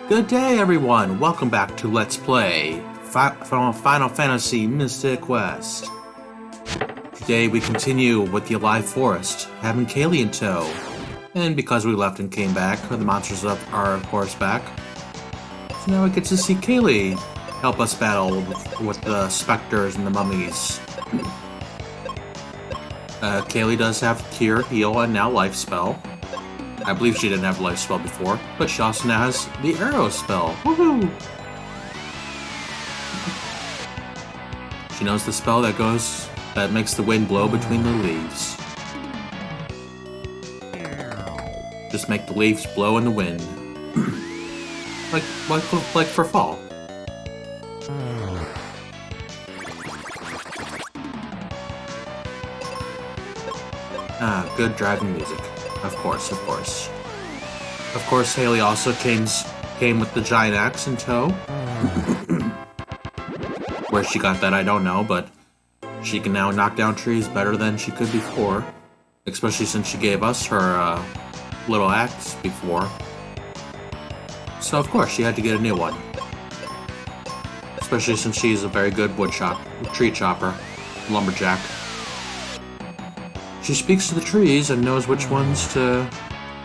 Good day, everyone! Welcome back to Let's Play Final Fantasy Mystic Quest. Today we continue with the Alive Forest, having Kaeli in tow. And because we left and came back, the monsters are of course back. So now we get to see Kaeli help us battle with the specters and the mummies. Kaeli does have Cure, Heal, and now Life spell. I believe she didn't have a life spell before, but she also now has the arrow spell. Woohoo! She knows the spell that makes the wind blow between the leaves. Just make the leaves blow in the wind. like for fall. Good driving music. Of course. Of course, Haley also came with the giant axe in tow. Where she got that, I don't know, but she can now knock down trees better than she could before. Especially since she gave us her little axe before. So of course, she had to get a new one. Especially since she's a very good tree chopper, lumberjack. She speaks to the trees and knows which ones to...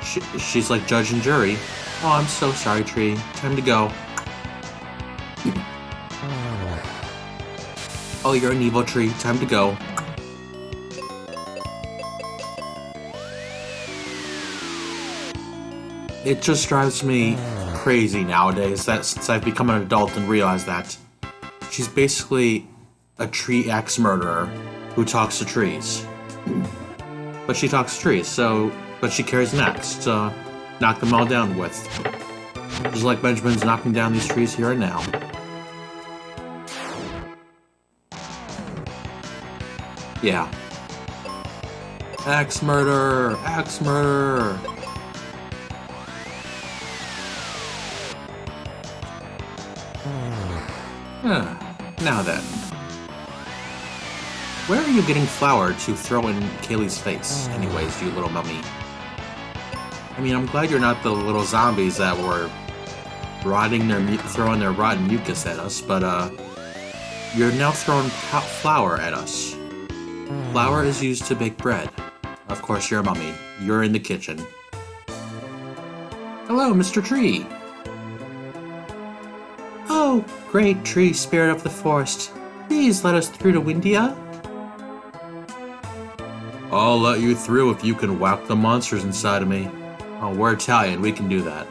She's like judge and jury. Oh, I'm so sorry, tree. Time to go. Oh, you're an evil tree. Time to go. It just drives me crazy nowadays that since I've become an adult and realized that she's basically a tree axe murderer who talks to trees. But she talks to trees, but she carries an axe to knock them all down with. Just like Benjamin's knocking down these trees here and now. Yeah. Axe murder! Axe murder! Now then. Where are you getting flour to throw in Kaeli's face, anyways, you little mummy? I mean, I'm glad you're not the little zombies that were throwing their rotten mucus at us, but, you're now throwing flour at us. Flour is used to bake bread. Of course, you're a mummy. You're in the kitchen. Hello, Mr. Tree! Oh, great tree spirit of the forest. Please let us through to Windia. I'll let you through if you can whack the monsters inside of me. Oh, we're Italian, we can do that.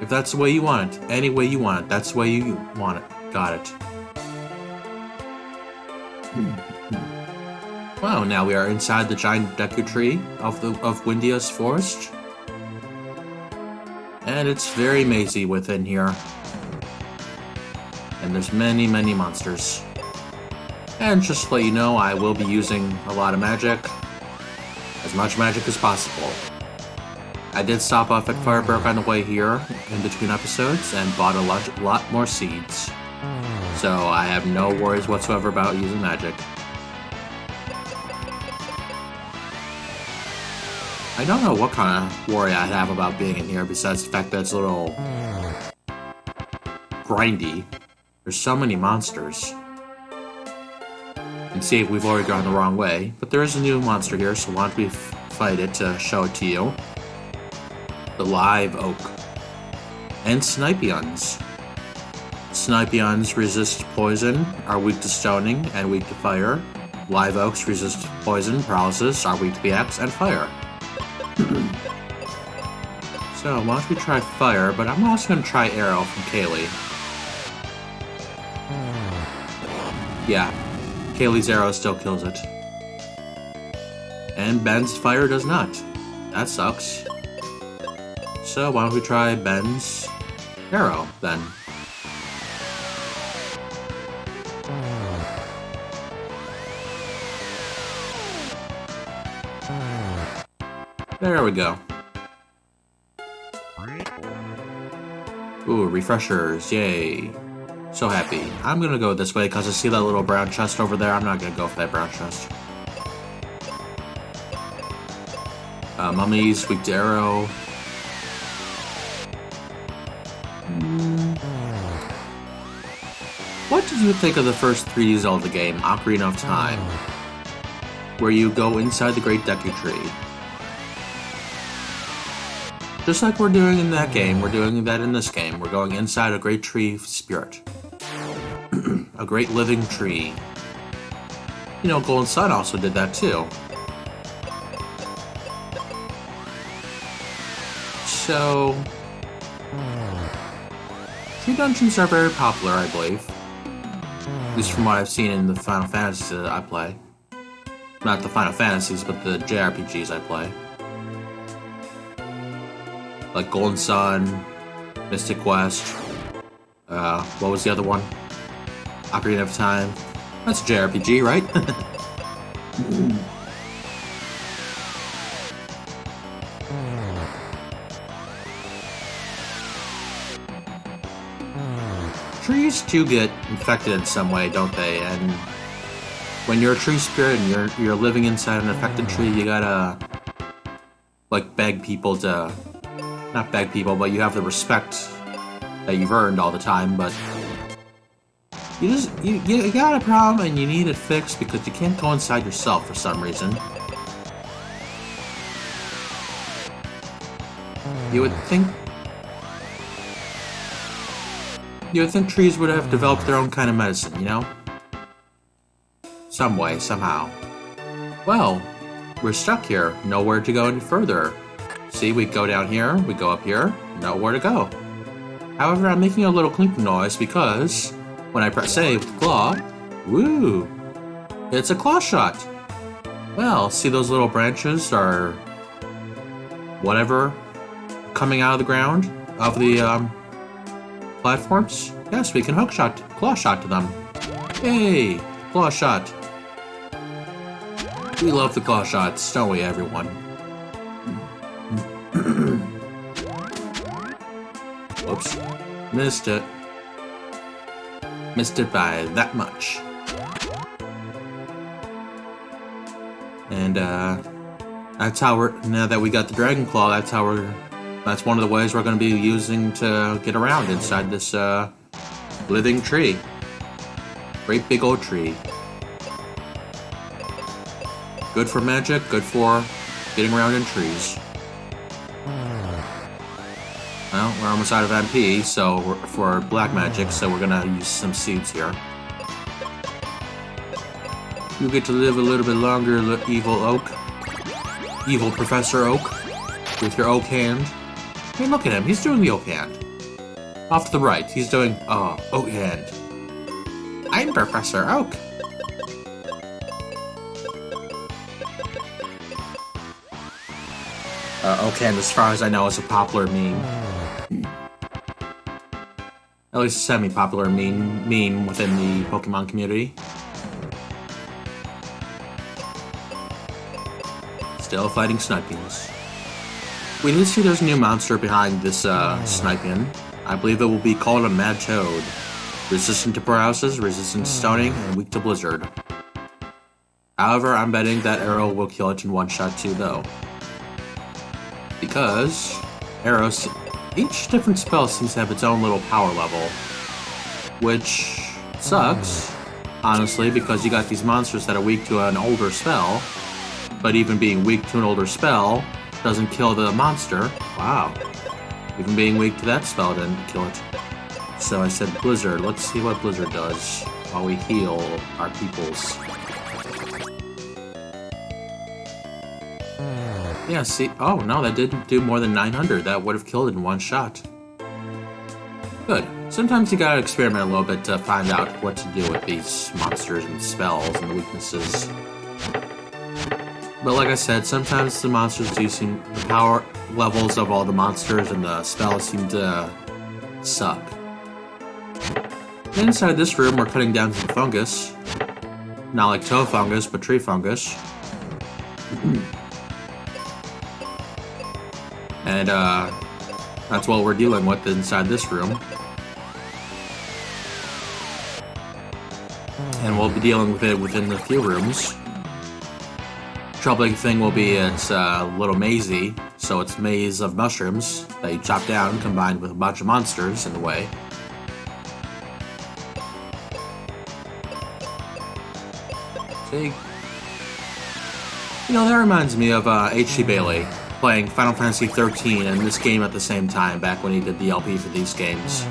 If that's the way you want it, any way you want it, that's the way you want it. Got it. Wow, now we are inside the giant Deku tree of Windia's forest. And it's very mazy within here. And there's many, many monsters. And just to let you know, I will be using a lot of magic. As much magic as possible. I did stop off at Firebrook on the way here, in between episodes, and bought a lot more seeds. So I have no worries whatsoever about using magic. I don't know what kind of worry I have about being in here, besides the fact that it's a little... grindy. There's so many monsters. And see if we've already gone the wrong way. But there is a new monster here, so why don't we fight it to show it to you. The Live Oak. And Snipeons. Snipeons resist poison, are weak to stoning, and weak to fire. Live Oaks resist poison, paralysis, are weak to the axe, and fire. So, why don't we try fire, but I'm also going to try arrow from Kaeli. Yeah. Kaeli's arrow still kills it. And Ben's fire does not. That sucks. So why don't we try Ben's arrow, then? There we go. Ooh, refreshers, yay. So happy. I'm gonna go this way because I see that little brown chest over there. I'm not gonna go for that brown chest. Mummies, weak to arrow. What did you think of the first 3D Zelda game, Ocarina of Time, where you go inside the Great Deku Tree? Just like we're doing in that game, we're doing that in this game. We're going inside a great tree spirit. A great living tree. You know, Golden Sun also did that too. So, tree dungeons are very popular, I believe. At least from what I've seen in the Final Fantasies that I play. Not the Final Fantasies, but the JRPGs I play. Like Golden Sun, Mystic Quest, what was the other one? Ocarina of Time. That's a JRPG, right? Trees do get infected in some way, don't they? And when you're a tree spirit and you're living inside an infected tree, you gotta like beg people to, not beg people, but you have the respect that you've earned all the time, but you got a problem and you need it fixed because you can't go inside yourself for some reason. You would think trees would have developed their own kind of medicine, you know? Some way, somehow. Well, we're stuck here. Nowhere to go any further. See, we go down here, we go up here, nowhere to go. However, I'm making a little clinking noise because when I press A with the claw, woo, it's a claw shot. Well, see those little branches or whatever coming out of the ground of the platforms? Yes, we can claw shot to them. Yay, claw shot. We love the claw shots, don't we, everyone? Whoops. Missed it. Missed it by that much. And, that's how now that we got the Dragon Claw, that's one of the ways we're going to be using to get around inside this, living tree. Great big old tree. Good for magic, good for getting around in trees. Well, we're almost out of MP, so for black magic, so we're gonna use some seeds here. You get to live a little bit longer, evil oak. Evil Professor Oak. With your oak hand. Hey, look at him, he's doing the oak hand. Off to the right, he's doing, oak hand. I'm Professor Oak. Oak hand, as far as I know, is a popular meme. At least a semi-popular meme within the Pokemon community. Still fighting Snipings. We did see there's a new monster behind this Sniping. I believe it will be called a Mad Toad. Resistant to paralysis, resistant to stoning, and weak to blizzard. However, I'm betting that arrow will kill it in one shot too, though. Because arrows, each different spell seems to have its own little power level. Which sucks, honestly, because you got these monsters that are weak to an older spell. But even being weak to an older spell doesn't kill the monster. Wow. Even being weak to that spell didn't kill it. So I said Blizzard. Let's see what Blizzard does while we heal our peoples. Yeah, see, oh no, that didn't do more than 900. That would have killed it in one shot. Good. Sometimes you gotta experiment a little bit to find out what to do with these monsters and spells and weaknesses. But like I said, sometimes the monsters do seem, the power levels of all the monsters and the spells seem to suck. Inside this room, we're cutting down some fungus. Not like toe fungus, but tree fungus. And, that's what we're dealing with inside this room. And we'll be dealing with it within a few rooms. Troubling thing will be it's a little mazy, so it's a maze of mushrooms that you chop down combined with a bunch of monsters in the way. See? You know, that reminds me of H.C. Bailey playing Final Fantasy XIII and this game at the same time, back when he did the LP for these games.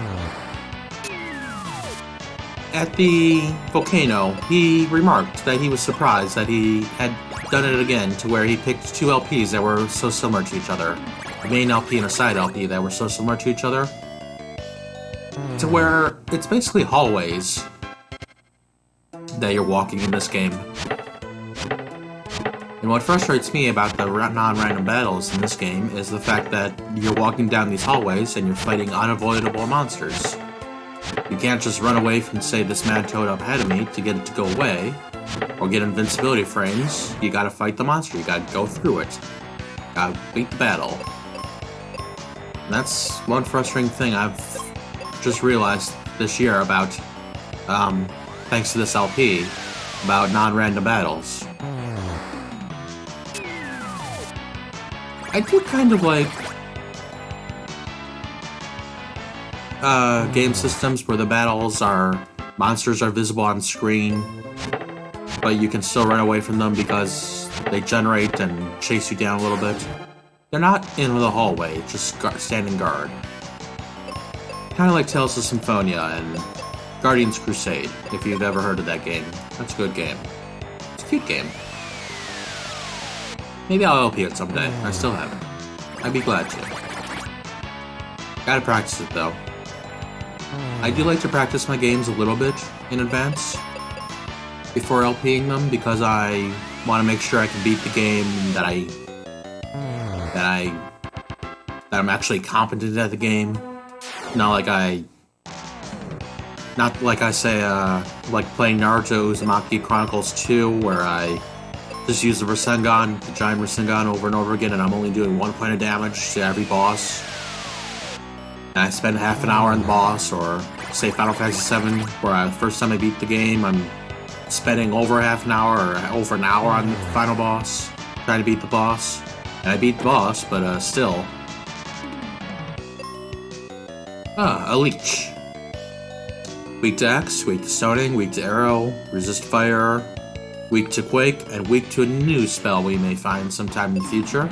At the volcano, he remarked that he was surprised that he had done it again, to where he picked two LPs that were so similar to each other. A main LP and a side LP that were so similar to each other, to where it's basically hallways that you're walking in this game. And what frustrates me about the non-random battles in this game is the fact that you're walking down these hallways and you're fighting unavoidable monsters. You can't just run away from, say, this mad toad up ahead of me to get it to go away, or get invincibility frames. You gotta fight the monster, you gotta go through it. You gotta beat the battle. And that's one frustrating thing I've just realized this year about, thanks to this LP, about non-random battles. I do kind of like game systems where the monsters are visible on screen, but you can still run away from them because they generate and chase you down a little bit. They're not in the hallway, just standing guard. Kind of like Tales of Symphonia and Guardian's Crusade, if you've ever heard of that game. That's a good game. It's a cute game. Maybe I'll LP it someday. I still haven't. I'd be glad to. Gotta practice it though. I do like to practice my games a little bit in advance before LPing them, because I want to make sure I can beat the game, that I'm actually competent at the game. Not like I say like playing Naruto Uzumaki Chronicles 2, where I just use the Rasengan, the giant Rasengan, over and over again, and I'm only doing 1 point of damage to every boss. And I spend half an hour on the boss, or say Final Fantasy VII, where the first time I beat the game, I'm spending over half an hour or over an hour on the final boss, trying to beat the boss. And I beat the boss, but still. A leech. Weak to X, weak to stoning, weak to arrow, resist fire, weak to quake, and weak to a new spell we may find sometime in the future.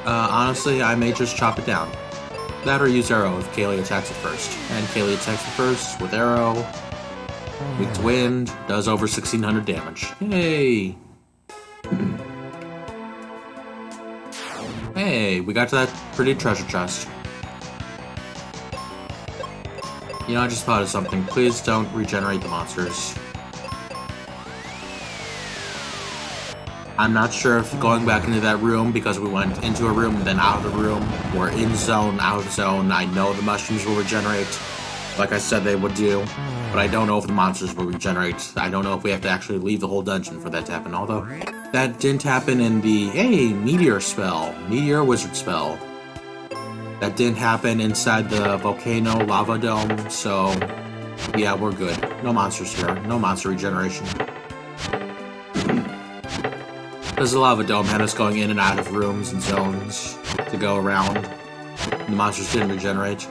Honestly, I may just chop it down. That or use arrow if Kaeli attacks it first. And Kaeli attacks it first with arrow. Weak to wind, does over 1600 damage. Yay! Hey, we got to that pretty treasure chest. You know, I just thought of something. Please don't regenerate the monsters. I'm not sure if going back into that room, because we went into a room and then out of the room, or in zone, out of zone. I know the mushrooms will regenerate, like I said they would do, but I don't know if the monsters will regenerate. I don't know if we have to actually leave the whole dungeon for that to happen, although that didn't happen in the, meteor spell, meteor wizard spell. That didn't happen inside the volcano lava dome, so yeah, we're good. No monsters here, no monster regeneration. Because the lava dome had us going in and out of rooms and zones to go around. And the monsters didn't regenerate.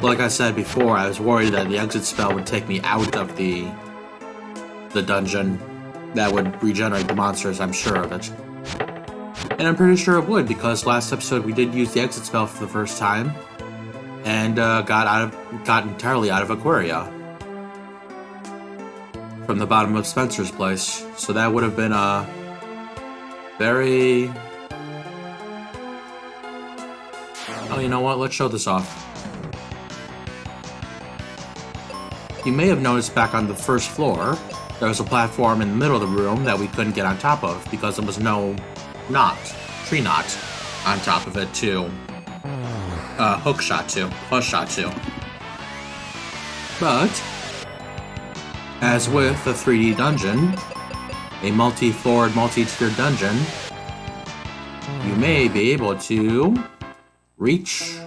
Like I said before, I was worried that the exit spell would take me out of the dungeon. That would regenerate the monsters, I'm sure of it. And I'm pretty sure it would, because last episode we did use the exit spell for the first time. And got entirely out of Aquaria. From the bottom of Spencer's place. So that would have been a very... Oh, you know what? Let's show this off. You may have noticed back on the first floor, there was a platform in the middle of the room that we couldn't get on top of because there was no tree knot on top of it to hook shot to, plus shot to. But as with a 3D dungeon, a multi-floored, multi-tiered dungeon, you may be able to reach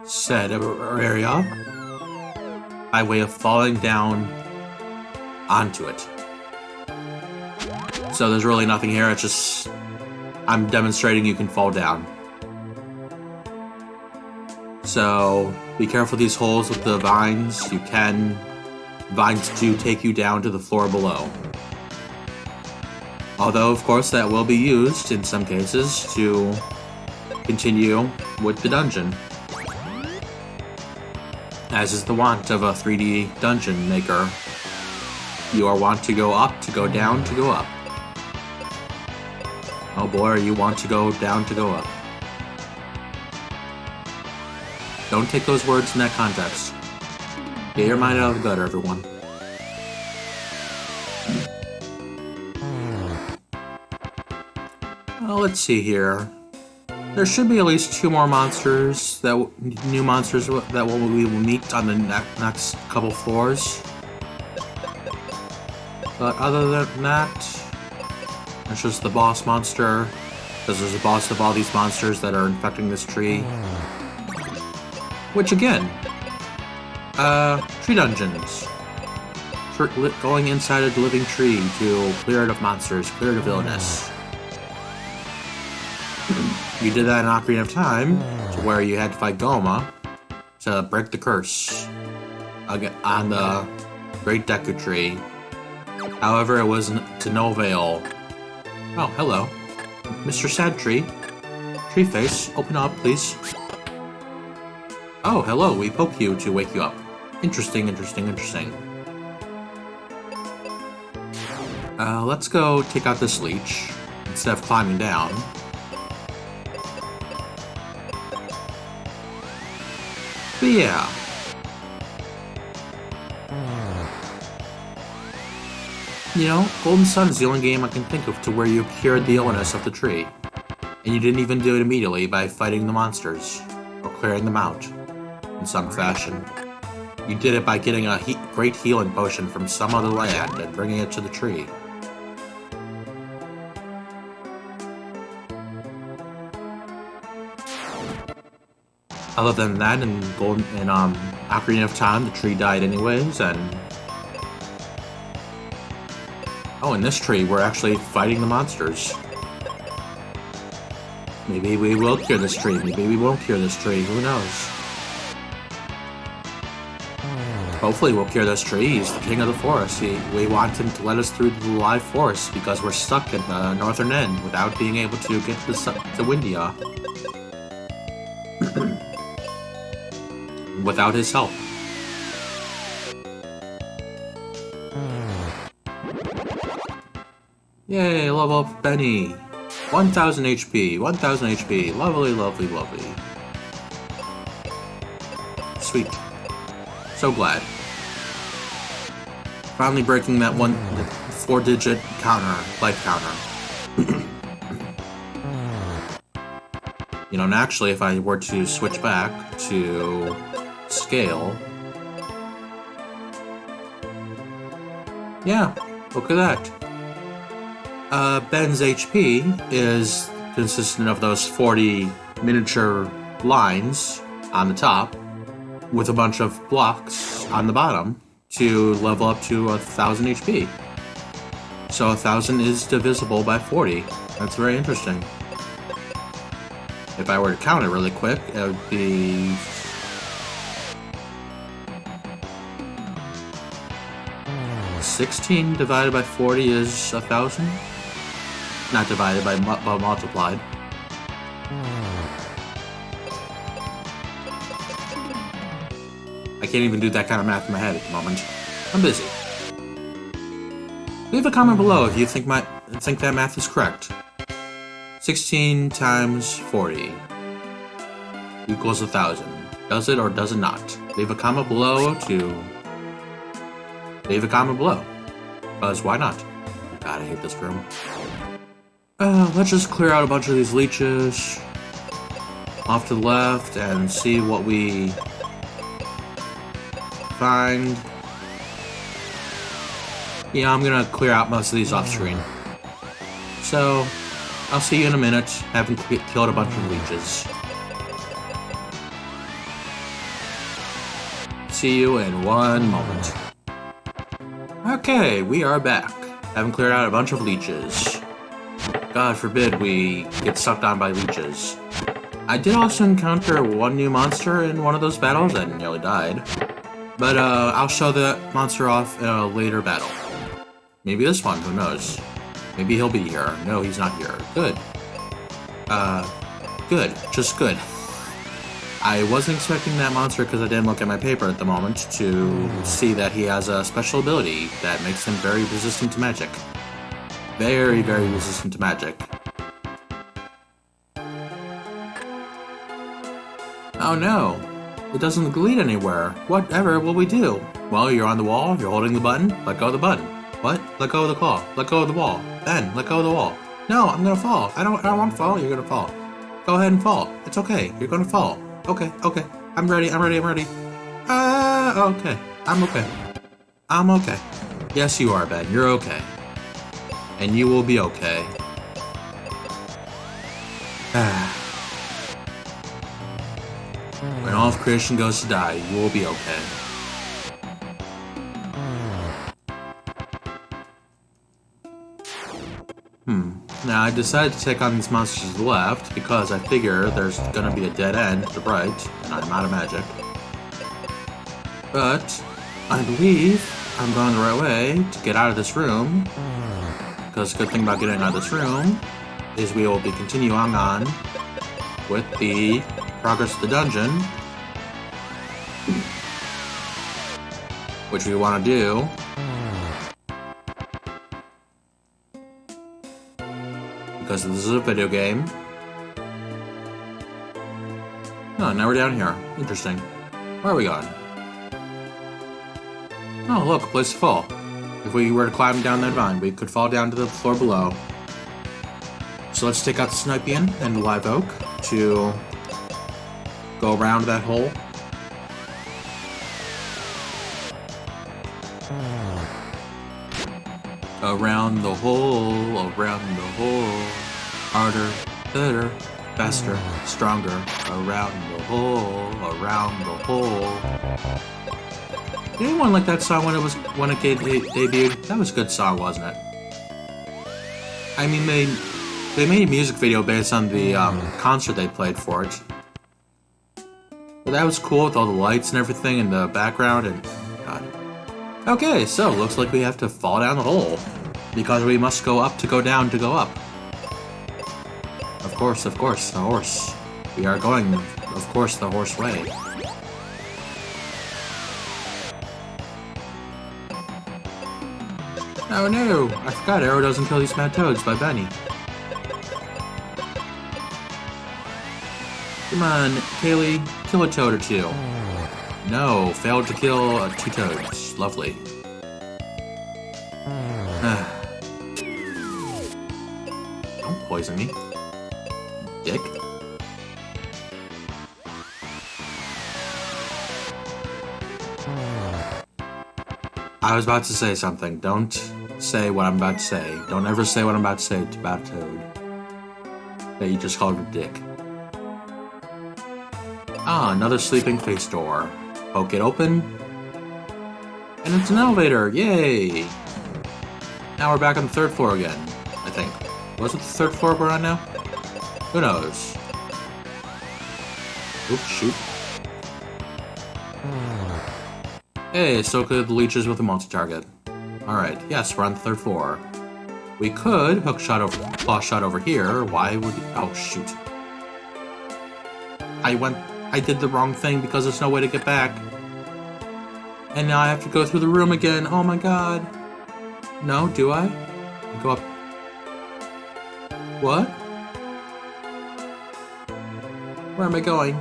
said area by way of falling down onto it. So there's really nothing here, it's just I'm demonstrating you can fall down. So, be careful of these holes with the vines. Vines do take you down to the floor below. Although, of course, that will be used in some cases to continue with the dungeon. As is the wont of a 3D dungeon maker. You are wont to go up, to go down, to go up. Oh boy, you want to go down, to go up. Don't take those words in that context. Get your mind out of the gutter, everyone. Well, let's see here. There should be at least 2 more monsters, new monsters that we will meet on the next couple floors. But other than that, it's just the boss monster, because there's a boss of all these monsters that are infecting this tree. Which again, tree dungeons. Going inside a living tree to clear it of monsters, clear it of illness. You did that in Ocarina of Time, to where you had to fight Goma to break the curse on the Great Deku Tree. However, it was to no avail. Oh, hello. Mr. Sad Tree. Tree Face, open up, please. Oh, hello, we poke you to wake you up. Interesting, interesting, interesting. Let's go take out this leech, instead of climbing down. But yeah. You know, Golden Sun is the only game I can think of to where you cured the illness of the tree. And you didn't even do it immediately by fighting the monsters, or clearing them out, in some fashion. You did it by getting a great healing potion from some other land and bringing it to the tree. Other than that, in Ocarina of Time, the tree died anyways, and... Oh, in this tree, we're actually fighting the monsters. Maybe we will cure this tree, maybe we won't cure this tree, who knows? Hopefully we'll cure this tree, he's the king of the forest. We want him to let us through the live forest because we're stuck in the northern end without being able to get to Windia. Without his help. Yay, level up Benny. 1000 HP, 1000 HP. Lovely, lovely, lovely. Sweet. So glad. Finally breaking that 4-digit life counter. You know, and actually, if I were to switch back to scale... Yeah, look at that. Ben's HP is consistent of those 40 miniature lines on the top, with a bunch of blocks on the bottom to level up to 1000 HP. So 1000 is divisible by 40. That's very interesting. If I were to count it really quick, it would be... $16 divided by 40 is 1000? Not divided by, but multiplied. I can't even do that kind of math in my head at the moment. I'm busy. Leave a comment below if you think that math is correct. 16 times 40 equals 1000. Does it or does it not? Leave a comment below because why not? God, I hate this room. Let's just clear out a bunch of these leeches off to the left and see what we find. Yeah, I'm gonna clear out most of these off screen. So, I'll see you in a minute, having killed a bunch of leeches. See you in one moment. Okay, we are back. Having cleared out a bunch of leeches. God forbid we get sucked on by leeches. I did also encounter one new monster in one of those battles and nearly died. But I'll show that monster off in a later battle. Maybe this one, who knows? Maybe he'll be here. No, he's not here. Good. Good. Just good. I wasn't expecting that monster because I didn't look at my paper at the moment to see that he has a special ability that makes him very resistant to magic. Very, very resistant to magic. Oh no! It doesn't lead anywhere. Whatever will we do? Well, you're on the wall, you're holding the button, let go of the button. What? Let go of the claw. Let go of the wall. Ben, let go of the wall. No, I'm gonna fall. I don't want to fall, you're gonna fall. Go ahead and fall. It's okay, you're gonna fall. Okay. I'm ready. Okay. I'm okay. Yes, you are, Ben. You're okay. And you will be okay. When all of creation goes to die, you will be okay. Now, I decided to take on these monsters to the left because I figure there's gonna be a dead end to the right, and I'm out of magic. But I believe I'm going the right way to get out of this room, because the good thing about getting out of this room is we will be continuing on with the progress of the dungeon, which we want to do. Because this is a video game. Oh, now we're down here. Interesting. Where are we going? Oh, look, a place to fall. If we were to climb down that vine, we could fall down to the floor below. So let's take out the Snipion and the Live Oak to go around that hole. Around the hole, harder, better, faster, stronger, around the hole, Did anyone like that song when it debuted? That was a good song, wasn't it? I mean, they made a music video based on the concert they played for it. But that was cool with all the lights and everything in the background and... God. Okay, so looks like we have to fall down the hole. Because we must go up to go down to go up. Of course, the horse. We are going, of course, the horse way. Oh no! I forgot Arrow doesn't kill these mad toads by Benny. Come on, Kaeli, kill a toad or two. No, failed to kill 2 toads. Lovely. Don't poison me, dick. I was about to say something. Don't say what I'm about to say. Don't ever say what I'm about to say about Toad. That you just called a dick. Ah, another sleeping face door. Poke it open. And it's an elevator! Yay! Now we're back on the 3rd floor again, I think. Was it the 3rd floor we're on now? Who knows? Oops, shoot. Hey, so could the leeches with a multi-target. Alright, yes, we're on the 3rd floor. We could hook shot over, claw shot over here. Why would... Oh, shoot. I did the wrong thing because there's no way to get back. And now I have to go through the room again. Oh my god. No, do I? Go up. What? Where am I going?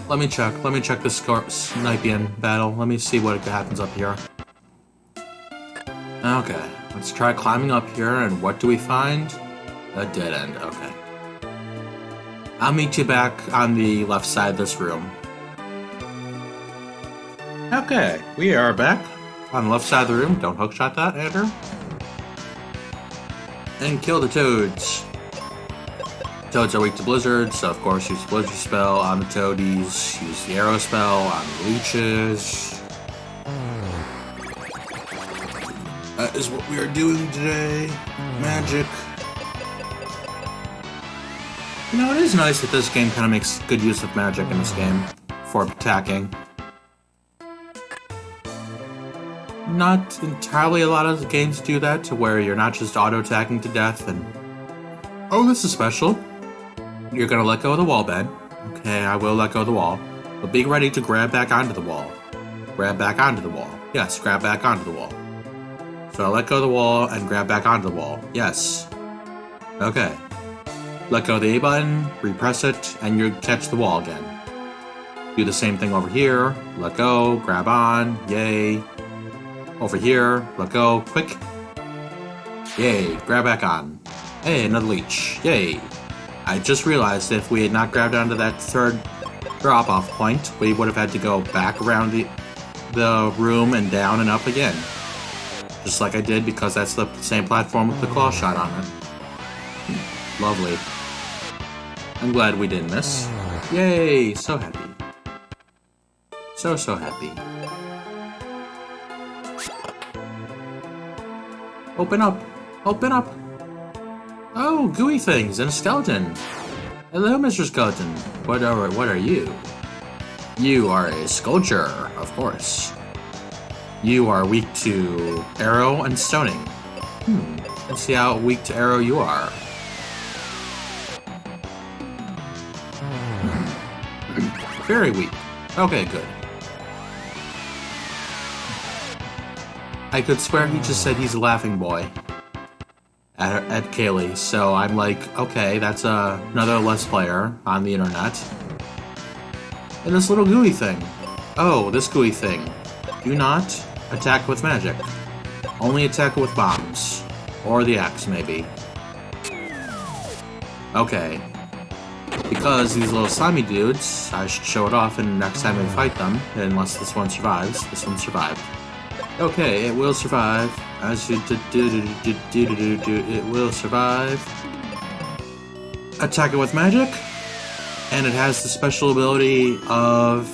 Let me check this Snipion battle. Let me see what happens up here. Okay, let's try climbing up here, and what do we find? A dead end, okay. I'll meet you back on the left side of this room. Okay, we are back on the left side of the room. Don't hookshot that, Andrew. And kill the toads. Toads are weak to blizzards, so of course use the blizzard spell on the toadies, use the arrow spell on the leeches. is what we are doing today. Magic. You know, it is nice that this game kind of makes good use of magic in this game for attacking. Not entirely a lot of games do that, to where you're not just auto-attacking to death and... Oh, this is special. You're gonna let go of the wall, Ben. Okay, I will let go of the wall. But be ready to grab back onto the wall. Grab back onto the wall. Yes, grab back onto the wall. So I let go of the wall and grab back onto the wall. Yes. Okay. Let go of the A button, repress it, and you catch the wall again. Do the same thing over here. Let go, grab on, yay. Over here, let go, quick. Yay, grab back on. Hey, another leech. Yay. I just realized if we had not grabbed onto that third drop-off point, we would have had to go back around the room and down and up again. Just like I did, because that's the same platform with the claw shot on it. Lovely. I'm glad we didn't miss. Yay, so happy. So happy. Open up! Open up! Oh, gooey things and a skeleton. Hello, Mr. Skeleton. What are you? You are a sculpture, of course. You are weak to arrow and stoning. Let's see how weak to arrow you are. Very weak. Okay, good. I could swear he just said he's a laughing boy at Kaeli, so I'm like, okay, that's another Let's Player on the internet. And this little gooey thing. Oh, this gooey thing. Do not attack with magic. Only attack with bombs. Or the axe, maybe. Okay. Because these little slimy dudes, I should show it off and next time we fight them, unless this one survives. This one survived. Okay, it will survive. As you it will survive. Attack it with magic. And it has the special ability of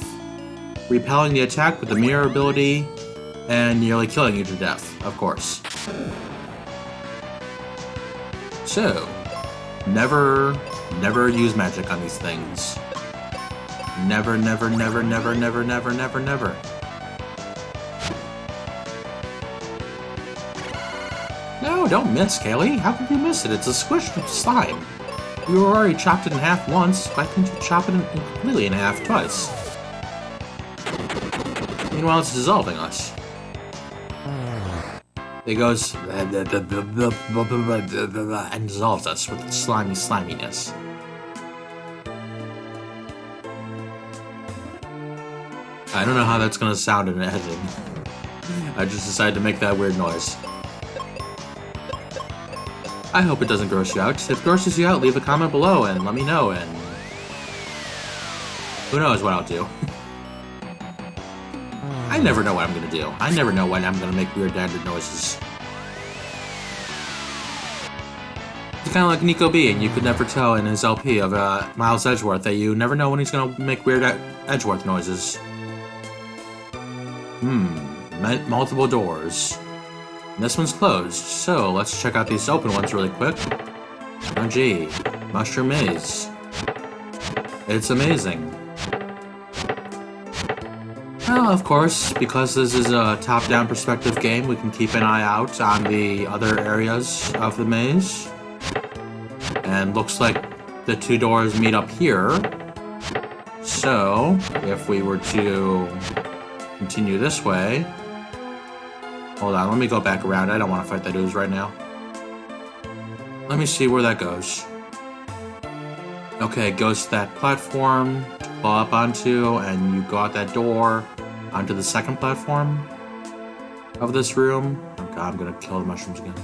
repelling the attack with the mirror ability and nearly killing you to death, of course. So, never use magic on these things. Never. No, don't miss, Kaeli. How could you miss it? It's a squished slime. You already chopped it in half once. Why couldn't you chop it completely in half twice? Meanwhile, it's dissolving us. It goes and dissolves us with its slimy sliminess. I don't know how that's gonna sound in editing. I just decided to make that weird noise. I hope it doesn't gross you out. If it grosses you out, leave a comment below and let me know, and who knows what I'll do. I never know what I'm gonna do. I never know when I'm gonna make weird dandruff noises. It's kind of like Nico B, and you could never tell in his LP of Miles Edgeworth that you never know when he's gonna make weird Edgeworth noises. Multiple doors. And this one's closed, so let's check out these open ones really quick. Oh gee, Mushroom Maze. It's amazing. Well, of course, because this is a top-down perspective game, we can keep an eye out on the other areas of the maze. And looks like the two doors meet up here. So, if we were to continue this way... Hold on, let me go back around. I don't want to fight that ooze right now. Let me see where that goes. Okay, it goes to that platform to claw up onto, and you go out that door onto the second platform of this room. Oh god, I'm gonna kill the mushrooms again.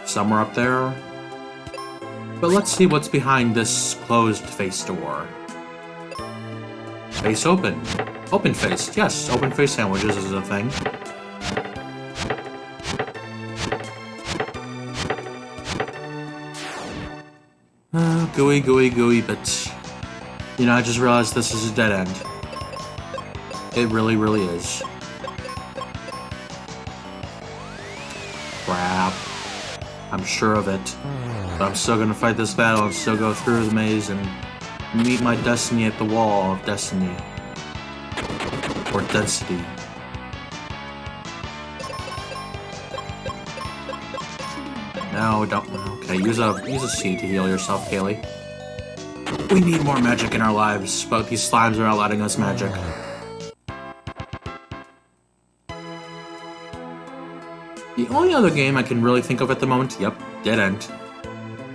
Somewhere up there. But let's see what's behind this closed face door. Face open. Open face. Yes, open face sandwiches is a thing. Gooey, but... You know, I just realized this is a dead end. It really is. I'm sure of it. But I'm still gonna fight this battle and still go through the maze and meet my destiny at the wall of destiny. Or density. No, don't. Okay, use a seed to heal yourself, Kaeli. We need more magic in our lives, but these slimes are not letting us magic. The only other game I can really think of at the moment, yep, dead end,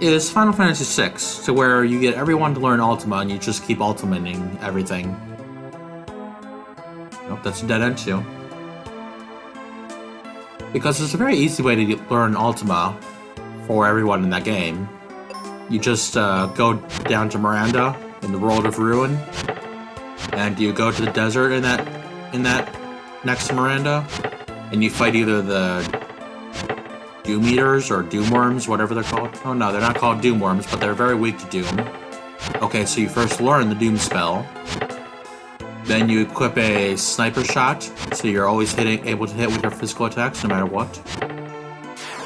is Final Fantasy VI, to where you get everyone to learn Ultima and you just keep ultimating everything. Nope, that's a dead end too. Because it's a very easy way to learn Ultima for everyone in that game. You just go down to Miranda in the World of Ruin, and you go to the desert in that next to Miranda, and you fight either the Doom Eaters or Doom Worms, whatever they're called. Oh no, they're not called Doom Worms, but they're very weak to Doom. Okay, so you first learn the Doom spell, then you equip a sniper shot, so you're always able to hit with your physical attacks no matter what.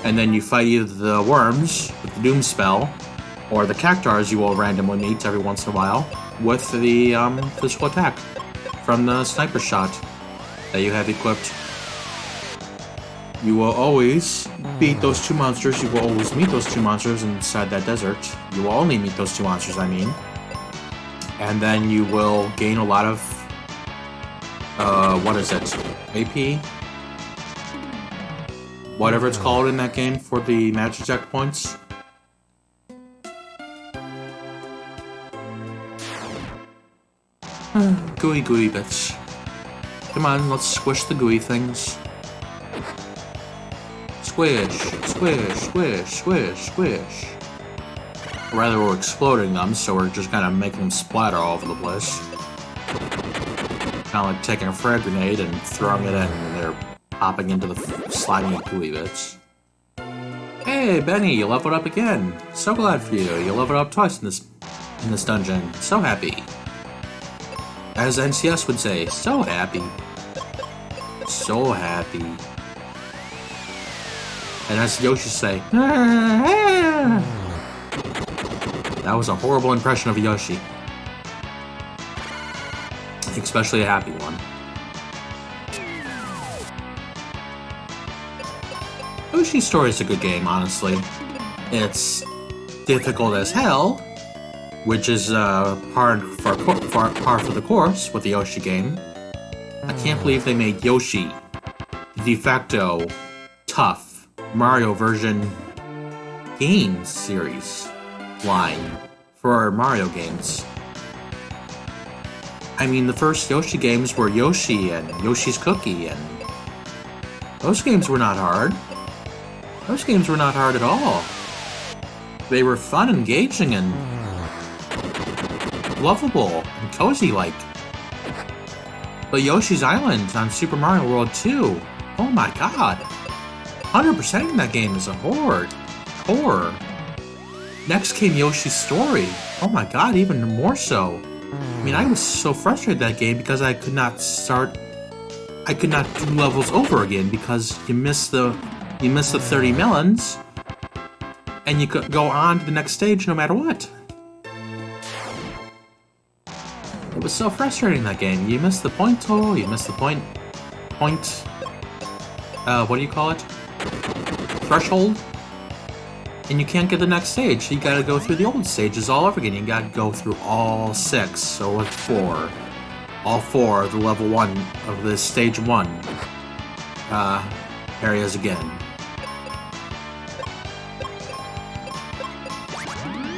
And then you fight either the worms with the Doom spell, or the cactars you will randomly meet every once in a while with the physical attack from the sniper shot that you have equipped. You will always beat those two monsters. You will always meet those two monsters inside that desert. You will only meet those two monsters, I mean. And then you will gain a lot of, what is it? AP? Whatever it's called in that game for the magic checkpoints. Gooey bits. Come on, let's squish the gooey things. Squish, squish, squish, squish, squish. Or rather, we're exploding them, so we're just kind of making them splatter all over the place. Kind of like taking a frag grenade and throwing it in, and they're popping into the slimy gooey bits. Hey, Benny, you leveled up again. So glad for you. You leveled up twice in this dungeon. So happy. As NCS would say, so happy. So happy. And as Yoshi say, that was a horrible impression of Yoshi. Especially a happy one. Yoshi's Story is a good game, honestly. It's difficult as hell, which is par for the course with the Yoshi game. I can't believe they made Yoshi the de facto tough Mario version game series line for Mario games. I mean, the first Yoshi games were Yoshi and Yoshi's Cookie, and those games were not hard. Those games were not hard at all. They were fun, engaging, and lovable and cozy-like. But Yoshi's Island on Super Mario World 2, oh my god. 100% in that game is a horror. Next came Yoshi's Story. Oh my god, even more so. I mean, I was so frustrated that game because I could not do levels over again because you missed the 30 melons, and you could go on to the next stage no matter what. It was so frustrating, that game. You missed the point total, you missed the point, what do you call it? Threshold? And you can't get the next stage. You gotta go through the old stages all over again. You gotta go through all 6, or 4. All 4 of the level 1 of the stage 1 areas again.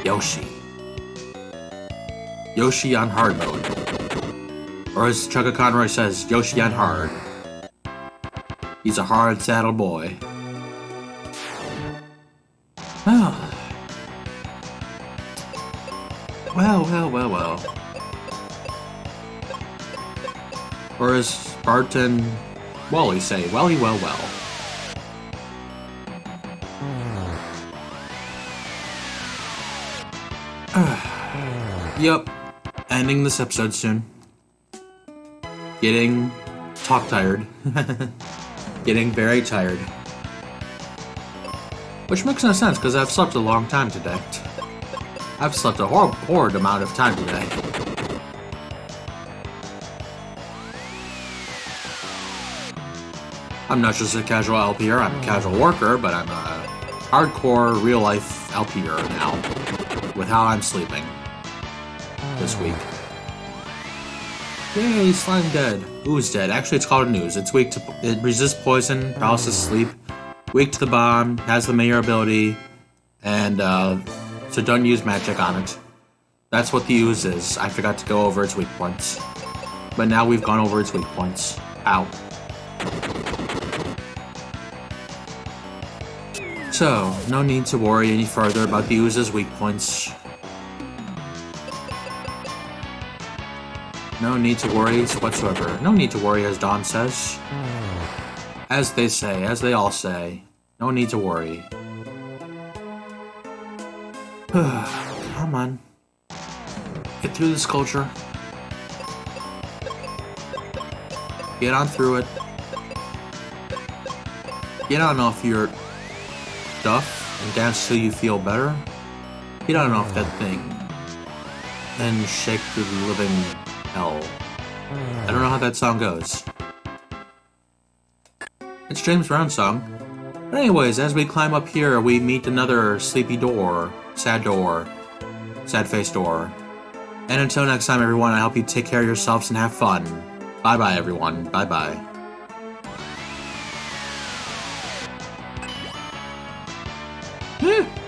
Yoshi. Yoshi on hard mode. Or as Chugga Conroy says, Yoshi on hard. He's a hard saddle boy. Well. Or as Bart and Wally say, well. Yup. Ending this episode soon. Getting talk tired. Getting very tired. Which makes no sense, because I've slept a long time today. I've slept a horrid amount of time today. I'm not just a casual LPer, I'm a casual worker, but I'm a hardcore, real-life LPer now, with how I'm sleeping this week. Yay, slime dead. Ooze dead. Actually, it's called an ooze. It's weak to... It resists poison, paralysis, sleep, weak to the bomb, has the mayor ability, and, so don't use magic on it. That's what the ooze is. I forgot to go over its weak points. But now we've gone over its weak points. Ow. So, no need to worry any further about the ooze's weak points. No need to worry whatsoever. No need to worry, as Dawn says. As they say, as they all say. No need to worry. Come on. Get through this culture. Get on through it. Get on off your stuff and dance till you feel better. Get on off that thing. And shake through the living hell. I don't know how that song goes. It's James Brown's song. But anyways, as we climb up here, we meet another sleepy door. Sad face door. And until next time, everyone, I hope you take care of yourselves and have fun. Bye-bye, everyone. Bye-bye.